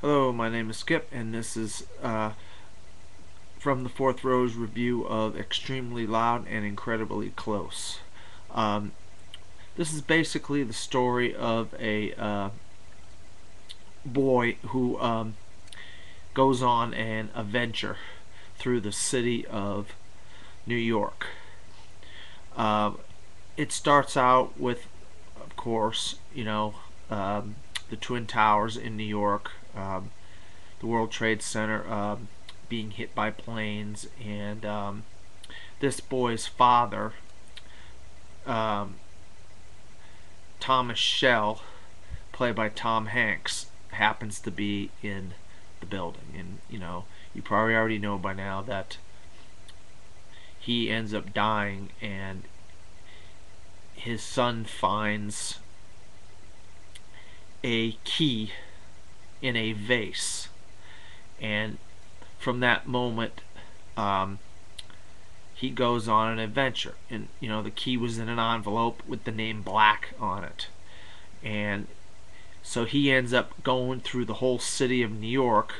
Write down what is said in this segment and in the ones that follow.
Hello, my name is Skip, and this is from the Fourth Row's review of Extremely Loud and Incredibly Close. Um, this is basically the story of a boy who goes on an adventure through the city of New York. Uh, it starts out with, of course, the Twin Towers in New York, the World Trade Center being hit by planes, and this boy's father, um, Thomas Shell, played by Tom Hanks, happens to be in the building. And, you probably already know by now that he ends up dying, and his son finds a key in a vase. And from that moment, he goes on an adventure. And, the key was in an envelope with the name Black on it. And so he ends up going through the whole city of New York.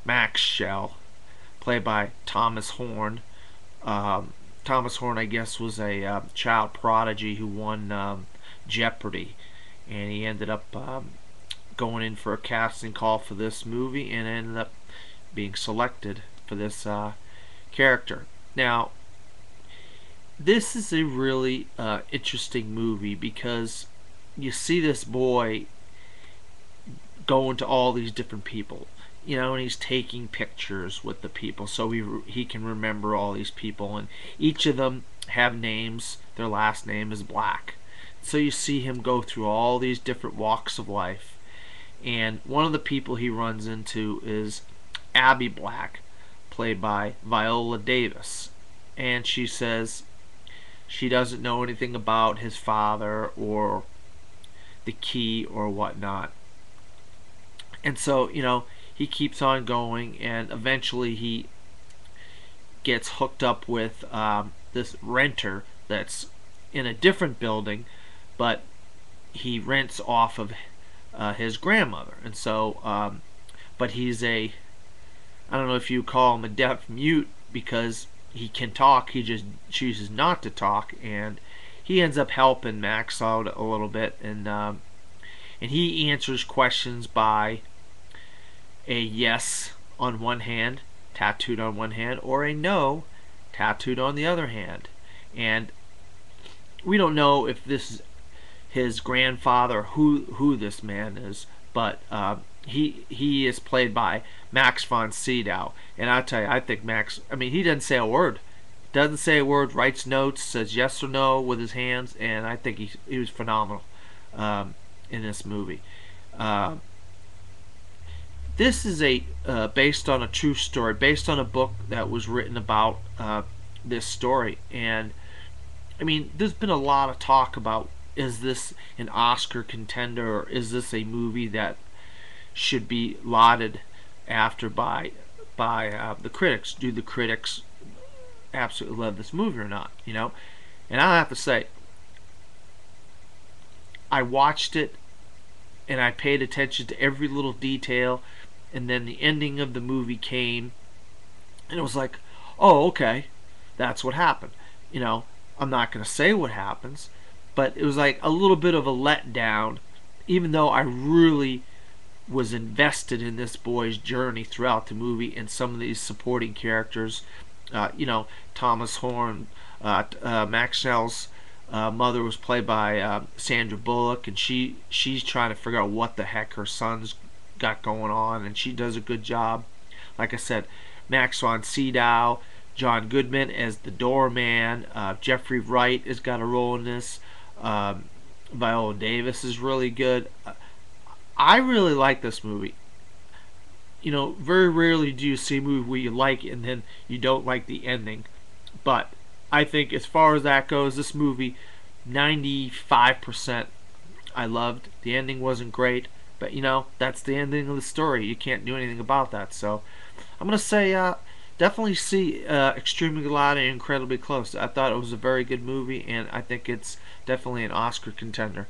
Max Shell, played by Thomas Horn. Thomas Horn, I guess, was a child prodigy who won Jeopardy, and he ended up going in for a casting call for this movie and ended up being selected for this character. Now, this is a really interesting movie because you see this boy going to all these different people, and he's taking pictures with the people so he can remember all these people, and each of them have names. Their last name is Black. So you see him go through all these different walks of life, and one of the people he runs into is Abby Black, played by Viola Davis, and she says she doesn't know anything about his father or the key or whatnot. And so, he keeps on going, and eventually he gets hooked up with this renter that's in a different building, but he rents off of his grandmother. And so, but he's I don't know if you call him a deaf mute because he can talk, he just chooses not to talk, and he ends up helping Max out a little bit, and he answers questions by a yes on one hand, tattooed on one hand, or a no, tattooed on the other hand. And we don't know if this is his grandfather, who this man is, but he is played by Max von Sydow. And I'll tell you, I think Max, he doesn't say a word. Doesn't say a word, writes notes, says yes or no with his hands, and I think he was phenomenal in this movie. This is based on a true story, based on a book that was written about this story. And there's been a lot of talk about, is this an Oscar contender, or is this a movie that should be lauded after by the critics? Do the critics absolutely love this movie or not? And I have to say, I watched it and I paid attention to every little detail, and then the ending of the movie came, and it was like, oh, okay, that's what happened. I'm not going to say what happens, but it was like a little bit of a letdown, even though I really was invested in this boy's journey throughout the movie and some of these supporting characters. Thomas Horn, Max Shell's mother was played by Sandra Bullock, and she's trying to figure out what the heck her son's got going on, and she does a good job. Like I said, Max von Sydow, John Goodman as the doorman, Jeffrey Wright has got a role in this. Viola Davis is really good. I really like this movie. Very rarely do you see a movie where you like it and then you don't like the ending. But I think as far as that goes, this movie, 95% I loved. The ending wasn't great, but that's the ending of the story. You can't do anything about that. So I'm going to say definitely see Extremely Loud and Incredibly Close. I thought it was a very good movie, and I think it's definitely an Oscar contender.